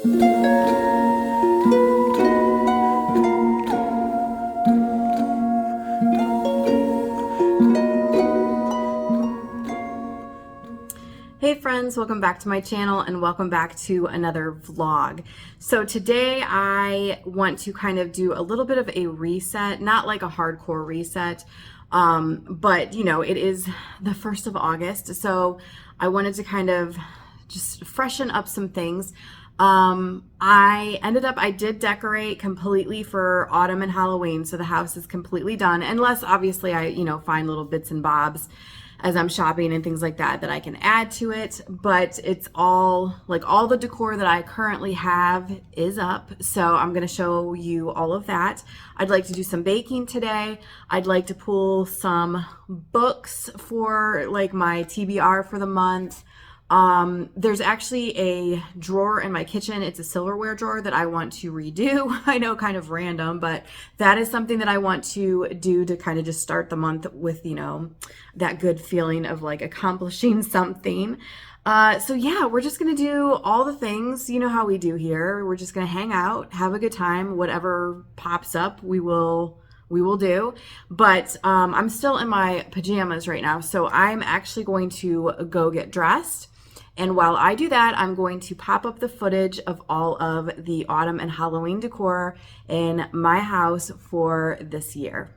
Hey friends, welcome back to my channel and welcome back to another vlog. So today I want to kind of do a little bit of a reset, not like a hardcore reset, but you know, it is the 1st of August, so I wanted to kind of just freshen up some things. I did decorate completely for autumn and Halloween, so the house is completely done, unless obviously I, find little bits and bobs as I'm shopping and things like that I can add to it, but it's all the decor that I currently have is up. So I'm going to show you all of that. I'd like to do some baking today. I'd like to pull some books for like my TBR for the month. There's actually a drawer in my kitchen. It's a silverware drawer that I want to redo. I know, kind of random, but that is something that I want to do to kind of just start the month with, that good feeling of like accomplishing something. So yeah, we're just going to do all the things, you know how we do here. We're just going to hang out, have a good time. Whatever pops up, we will do. But I'm still in my pajamas right now, so I'm actually going to go get dressed. And while I do that, I'm going to pop up the footage of all of the autumn and Halloween decor in my house for this year.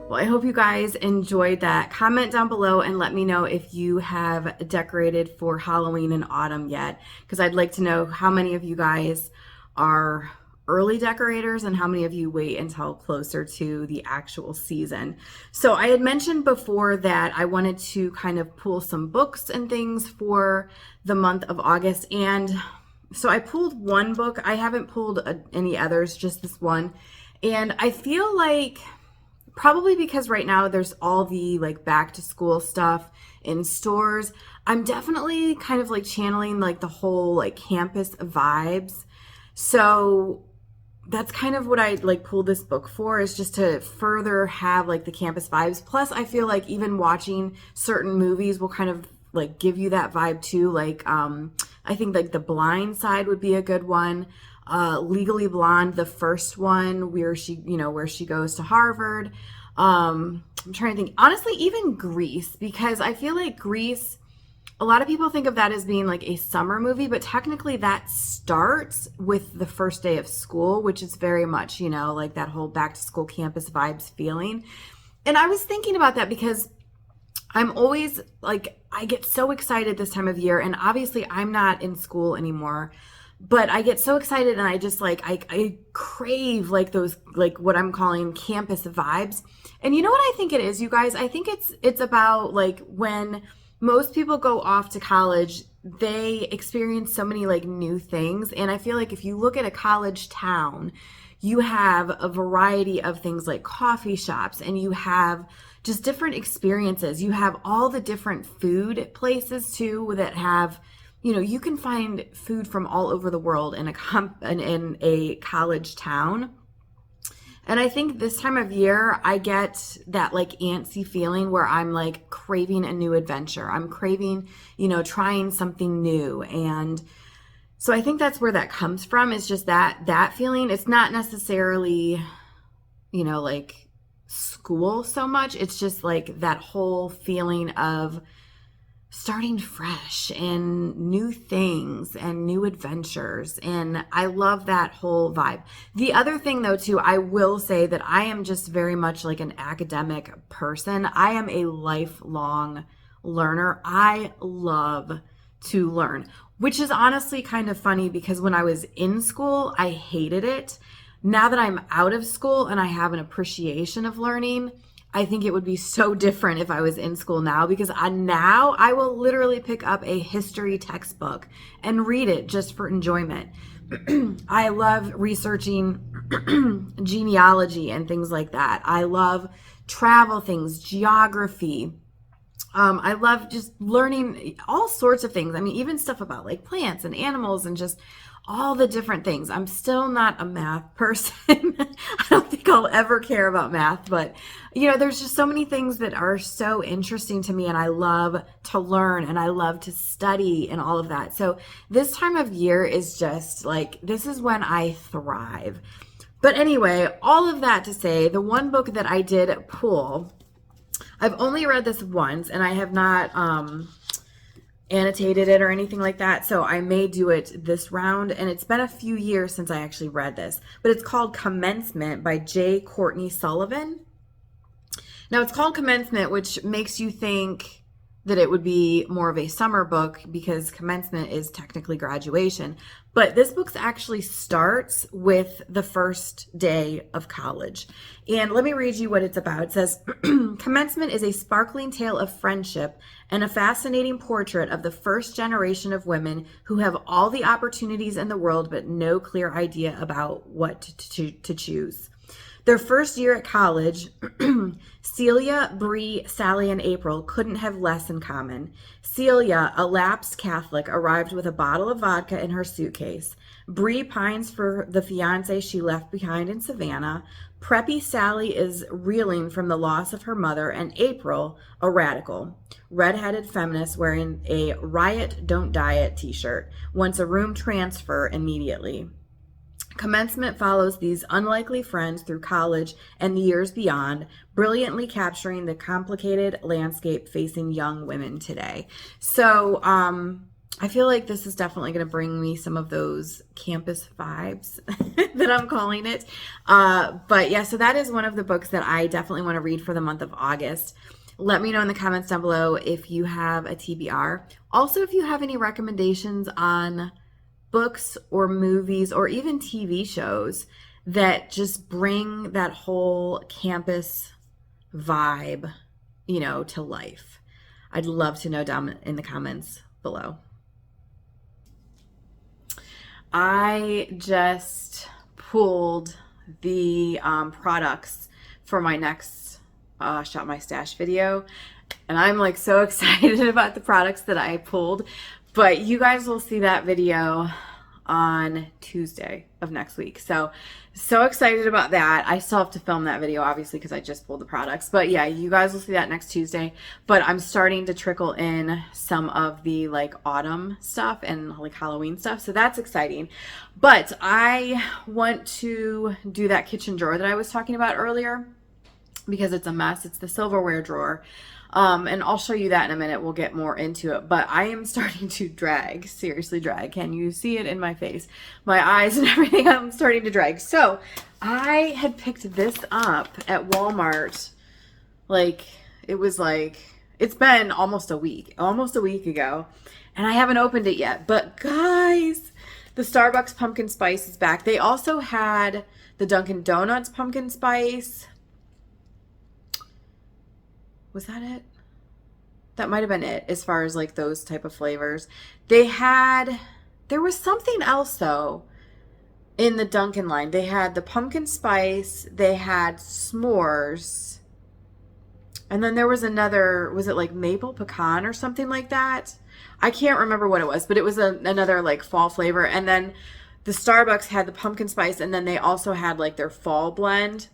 Well, I hope you guys enjoyed that. Comment down below and let me know if you have decorated for Halloween and autumn yet, because I'd like to know how many of you guys are early decorators and how many of you wait until closer to the actual season. So I had mentioned before that I wanted to kind of pull some books and things for the month of August. And so I pulled one book. I haven't pulled any others, just this one. And I feel like probably because right now there's all the like back to school stuff in stores, I'm definitely kind of like channeling like the whole like campus vibes. So that's kind of what I like pulled this book for, is just to further have like the campus vibes. Plus I feel like even watching certain movies will kind of like give you that vibe too. Like I think like The Blind Side would be a good one. Legally Blonde, the first one where she goes to Harvard. I'm trying to think, honestly, even Grease, because I feel like Grease, a lot of people think of that as being like a summer movie, but technically that starts with the first day of school, which is very much, like that whole back to school campus vibes feeling. And I was thinking about that because I'm always like, I get so excited this time of year, and obviously I'm not in school anymore, but I get so excited and I just like, I crave like those, like what I'm calling campus vibes. And you know what I think it is, you guys? I think it's about like when most people go off to college, they experience so many like new things. And I feel like if you look at a college town, you have a variety of things like coffee shops, and you have just different experiences. You have all the different food places too that have, you can find food from all over the world in a college town. And I think this time of year, I get that like antsy feeling where I'm like craving a new adventure. I'm craving, trying something new. And so I think that's where that comes from. It's just that feeling. It's not necessarily, like school so much. It's just like that whole feeling of starting fresh and new things and new adventures. And I love that whole vibe. The other thing though too, I will say that I am just very much like an academic person. I am a lifelong learner. I love to learn, which is honestly kind of funny because when I was in school, I hated it. Now that I'm out of school and I have an appreciation of learning, I think it would be so different if I was in school now, because now I will literally pick up a history textbook and read it just for enjoyment. I love researching genealogy and things like that. I love travel things, geography. I love just learning all sorts of things. I mean, even stuff about like plants and animals and just all the different things. I'm still not a math person. I don't think I'll ever care about math, but there's just so many things that are so interesting to me, and I love to learn and I love to study and all of that. So this time of year is just like, this is when I thrive. But anyway, all of that to say, the one book that I did pull, I've only read this once, and I have not annotated it or anything like that, so I may do it this round, and it's been a few years since I actually read this, but it's called Commencement by J. Courtney Sullivan. Now it's called Commencement, which makes you think that it would be more of a summer book because commencement is technically graduation, but this book actually starts with the first day of college. And let me read you what it's about. It says, Commencement is a sparkling tale of friendship and a fascinating portrait of the first generation of women who have all the opportunities in the world but no clear idea about what to choose. Their first year at college, Celia, Bree, Sally, and April couldn't have less in common. Celia, a lapsed Catholic, arrived with a bottle of vodka in her suitcase. Bree pines for the fiancé she left behind in Savannah. Preppy Sally is reeling from the loss of her mother. And April, a radical, red-headed feminist wearing a Riot Don't Diet t-shirt, wants a room transfer immediately. Commencement follows these unlikely friends through college and the years beyond, brilliantly capturing the complicated landscape facing young women today. So I feel like this is definitely going to bring me some of those campus vibes that I'm calling it. But yeah, so that is one of the books that I definitely want to read for the month of August. Let me know in the comments down below if you have a TBR. Also, if you have any recommendations on books or movies or even TV shows that just bring that whole campus vibe, to life? I'd love to know down in the comments below. I just pulled the products for my next Shop My Stash video, and I'm like so excited about the products that I pulled, but you guys will see that video on Tuesday of next week. So excited about that. I still have to film that video, obviously, because I just pulled the products. But yeah, you guys will see that next Tuesday. But I'm starting to trickle in some of the like autumn stuff and like Halloween stuff. So that's exciting. But I want to do that kitchen drawer that I was talking about earlier because it's a mess. It's the silverware drawer. And I'll show you that in a minute. We'll get more into it. But I am starting to drag, seriously drag. Can you see it in my face? My eyes and everything, I'm starting to drag. So I had picked this up at Walmart. It's been almost a week ago. And I haven't opened it yet. But guys, the Starbucks pumpkin spice is back. They also had the Dunkin' Donuts pumpkin spice. Was that it? That might have been it as far as like those type of flavors. There was something else though in the Dunkin' line. They had the pumpkin spice, they had s'mores, and then there was another, was it like maple pecan or something like that? I can't remember what it was, but it was another like fall flavor. And then the Starbucks had the pumpkin spice, and then they also had like their fall blend.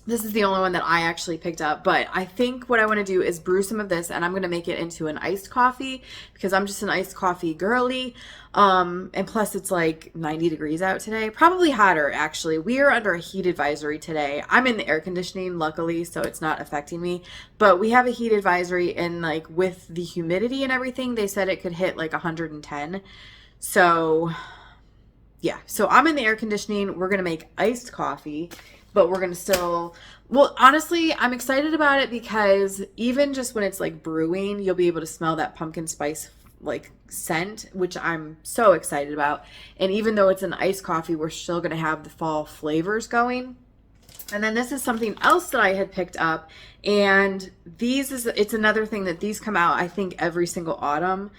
This is the only one that I actually picked up, but I think what I want to do is brew some of this, and I'm going to make it into an iced coffee because I'm just an iced coffee girly. And plus it's like 90 degrees out today, probably hotter actually. We are under a heat advisory today. I'm in the air conditioning, luckily, so it's not affecting me, but we have a heat advisory, and like with the humidity and everything, they said it could hit like 110. So yeah, so I'm in the air conditioning. We're going to make iced coffee. But we're going to well, honestly, I'm excited about it because even just when it's like brewing, you'll be able to smell that pumpkin spice like scent, which I'm so excited about. And even though it's an iced coffee, we're still going to have the fall flavors going. And then this is something else that I had picked up. And it's another thing that these come out, I think, every single autumn.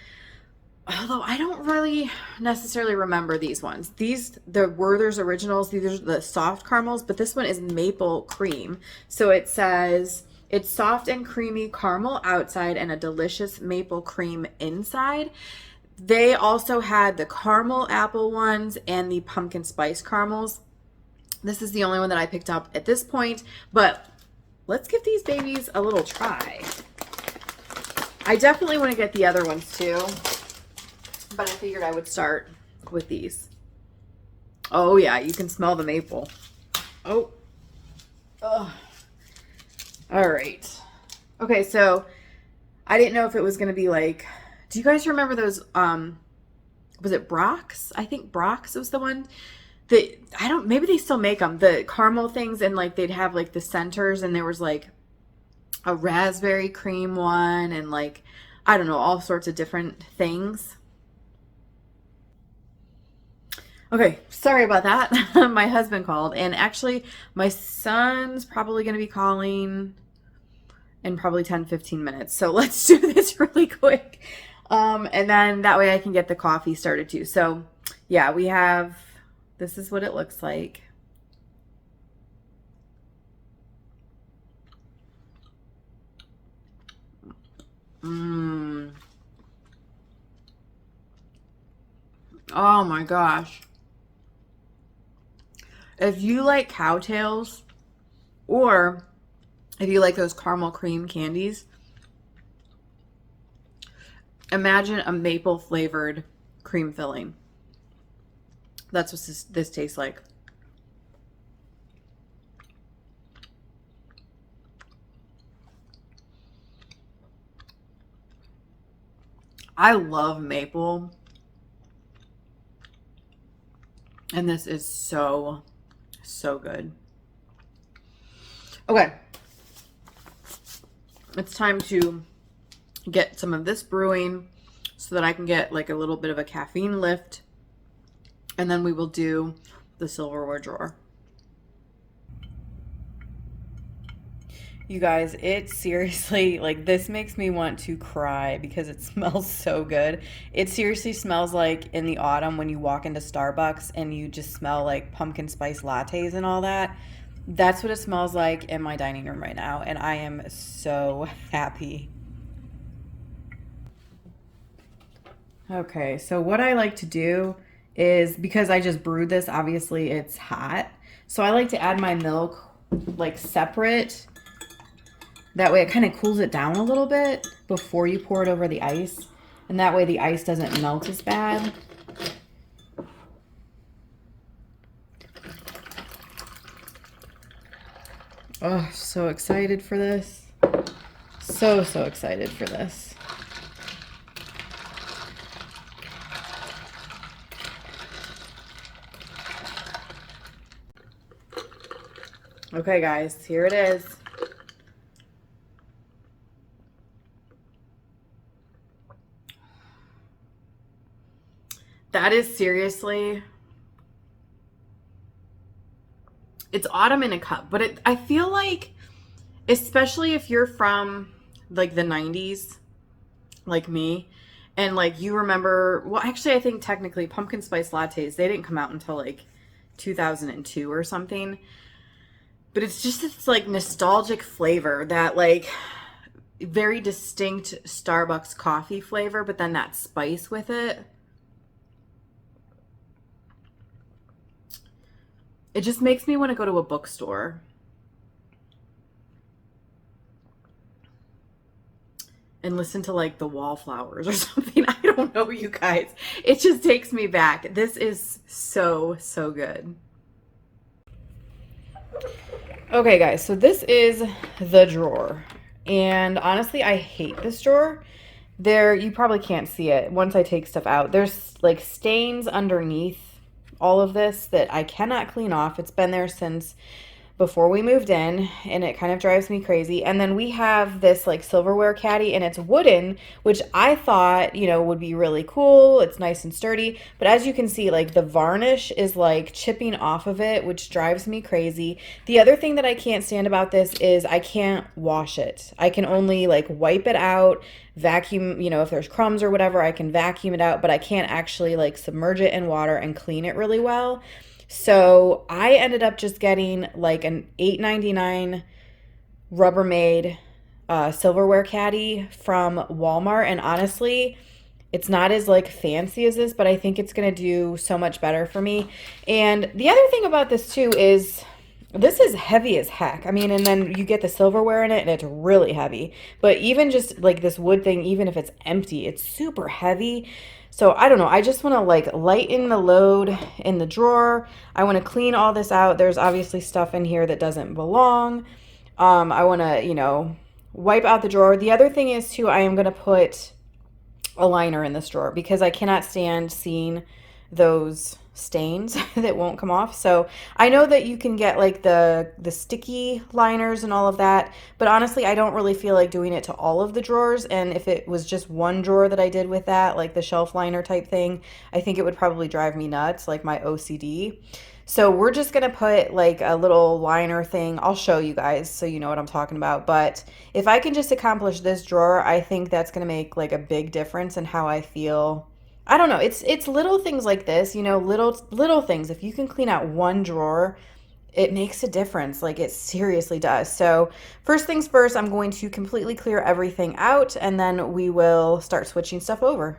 Although I don't really necessarily remember these ones. The Werther's Originals, these are the soft caramels, but this one is maple cream. So it says it's soft and creamy caramel outside and a delicious maple cream inside. They also had the caramel apple ones and the pumpkin spice caramels. This is the only one that I picked up at this point, but let's give these babies a little try. I definitely want to get the other ones too. But I figured I would start with these. Oh yeah, you can smell the maple. Oh. Ugh. All right. Okay, so I didn't know if it was going to be like, do you guys remember those, was it Brock's? I think Brock's was the one that, maybe they still make them, the caramel things, and like they'd have like the centers, and there was like a raspberry cream one, and like, I don't know, all sorts of different things. Okay, sorry about that. My husband called, and actually my son's probably going to be calling in probably 10-15 minutes. So let's do this really quick. And then that way I can get the coffee started too. So yeah, this is what it looks like. Oh my gosh. If you like cowtails, or if you like those caramel cream candies, imagine a maple flavored cream filling. That's what this tastes like. I love maple, and this is so good. Okay, it's time to get some of this brewing so that I can get like a little bit of a caffeine lift And then we will do the silverware drawer. You guys, it seriously, like, this makes me want to cry because it smells so good. It seriously smells like in the autumn when you walk into Starbucks and you just smell like pumpkin spice lattes and all that. That's what it smells like in my dining room right now, and I am so happy. Okay, so what I like to do is, because I just brewed this, obviously it's hot. So I like to add my milk like separate. That way it kind of cools it down a little bit before you pour it over the ice. And that way the ice doesn't melt as bad. Oh, so excited for this. So excited for this. Okay, guys, here it is. That is seriously, it's autumn in a cup, but I feel like, especially if you're from like the 90s, like me, and like you remember, well, actually, I think technically pumpkin spice lattes, they didn't come out until like 2002 or something. But it's just this like nostalgic flavor, that like very distinct Starbucks coffee flavor, but then that spice with it. It just makes me want to go to a bookstore and listen to like the Wallflowers or something. I don't know, you guys. It just takes me back. This is so good. Okay, guys, so this is the drawer. And honestly, I hate this drawer. There, you probably can't see it once I take stuff out. There's like stains underneath all of this that I cannot clean off. It's been there since before we moved in, and it kind of drives me crazy. And then we have this like silverware caddy, and it's wooden, which I thought, you know, would be really cool. It's nice and sturdy, but as you can see, like the varnish is like chipping off of it, which drives me crazy. The other thing that I can't stand about this is I can't wash it. I can only like wipe it out, vacuum, you know, if there's crumbs or whatever, I can vacuum it out, but I can't actually like submerge it in water and clean it really well. So I ended up just getting like an $8.99 Rubbermaid silverware caddy from Walmart. And honestly, it's not as like fancy as this, but I think it's going to do so much better for me. And the other thing about this too is this is heavy as heck. I mean, and then you get the silverware in it and it's really heavy. But even just like this wood thing, even if it's empty, it's super heavy. So I don't know. I just want to like lighten the load in the drawer. I want to clean all this out. There's obviously stuff in here that doesn't belong. I want to, you know, wipe out the drawer. The other thing is too, I am going to put a liner in this drawer because I cannot stand seeing those stains that won't come off. So I know that you can get like the sticky liners and all of that, but honestly I don't really feel like doing it to all of the drawers. And if it was just one drawer that I did with that, like the shelf liner type thing, I think it would probably drive me nuts, like my OCD. So we're just gonna put like a little liner thing. I'll show you guys so you know what I'm talking about. But if I can just accomplish this drawer, I think that's gonna make like a big difference in how I feel. I don't know. It's little things like this, you know, little things. If you can clean out one drawer, it makes a difference. Like it seriously does. So first things first, I'm going to completely clear everything out, and then we will start switching stuff over.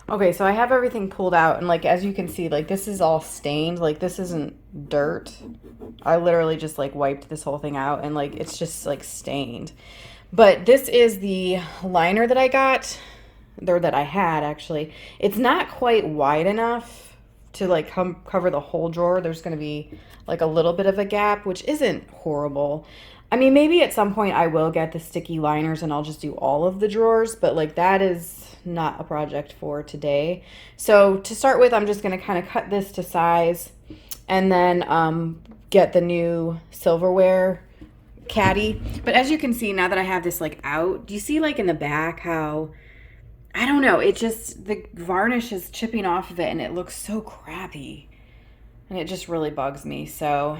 Okay, so I have everything pulled out, and like as you can see, like this is all stained. Like this isn't dirt. I literally just like wiped this whole thing out, and like it's just like stained. But this is the liner that I got, or that I had actually. It's not quite wide enough to like cover the whole drawer. There's going to be like a little bit of a gap, which isn't horrible. I mean, maybe at some point I will get the sticky liners and I'll just do all of the drawers, but like that is not a project for today. So to start with, I'm just going to kind of cut this to size, and then get the new silverware caddy. But as you can see, now that I have this like out, do you see like in the back how I don't know. It just, the varnish is chipping off of it and it looks so crappy. And it just really bugs me. So,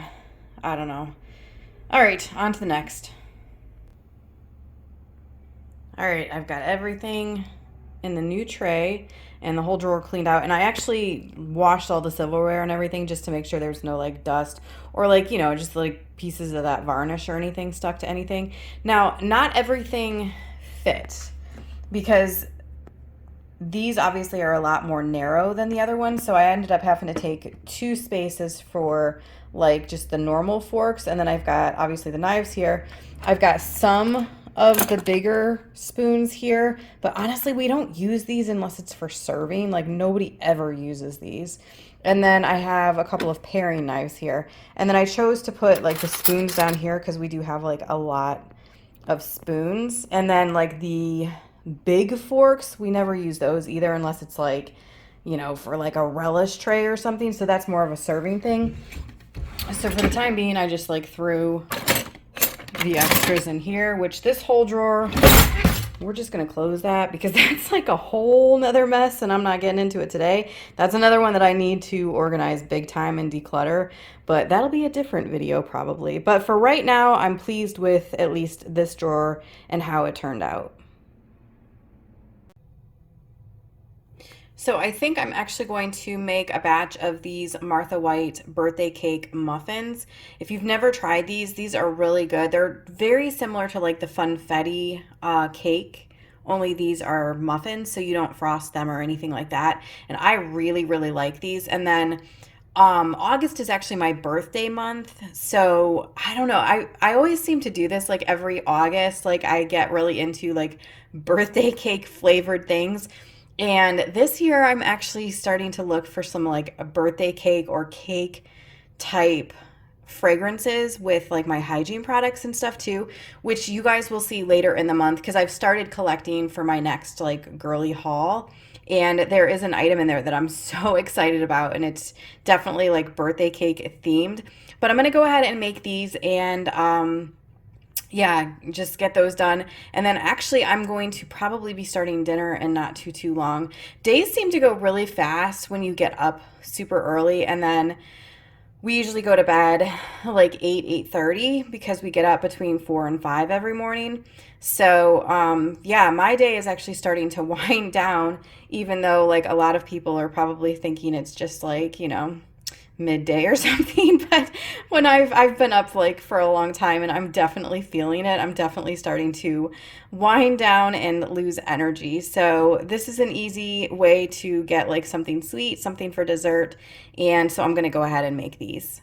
I don't know. All right, on to the next. All right, I've got everything in the new tray and the whole drawer cleaned out. And I actually washed all the silverware and everything just to make sure there's no like dust or like, you know, just like pieces of that varnish or anything stuck to anything. Now, not everything fits because these obviously are a lot more narrow than the other ones. So I ended up having to take 2 spaces for like just the normal forks. And then I've got obviously the knives here. I've got some of the bigger spoons here, but honestly, we don't use these unless it's for serving. Like nobody ever uses these. And then I have a couple of paring knives here. And then I chose to put like the spoons down here because we do have like a lot of spoons. And then like the big forks, we never use those either unless it's like, you know, for like a relish tray or something. So that's more of a serving thing. So for the time being, I just like threw the extras in here, which this whole drawer, we're just going to close that because that's like a whole nother mess and I'm not getting into it today. That's another one that I need to organize big time and declutter, but that'll be a different video probably. But for right now, I'm pleased with at least this drawer and how it turned out. So I think I'm actually going to make a batch of these Martha White birthday cake muffins. If you've never tried these are really good. They're very similar to like the funfetti cake, only these are muffins, so you don't frost them or anything like that. And I really, really like these. And then August is actually my birthday month. So I don't know. I always seem to do this like every August. Like I get really into like birthday cake flavored things. And this year I'm actually starting to look for some like a birthday cake or cake type fragrances with like my hygiene products and stuff too, which you guys will see later in the month because I've started collecting for my next like girly haul. And there is an item in there that I'm so excited about, and it's definitely like birthday cake themed. But I'm gonna go ahead and make these and yeah, just get those done. And then actually I'm going to probably be starting dinner in not too long. Days seem to go really fast when you get up super early, and then we usually go to bed like 8:30 because we get up between 4 and 5 every morning. So yeah, my day is actually starting to wind down, even though like a lot of people are probably thinking it's just like, you know, midday or something. But when I've been up like for a long time and I'm definitely feeling it. I'm definitely starting to wind down and lose energy. So this is an easy way to get like something sweet, something for dessert. And so I'm going to go ahead and make these.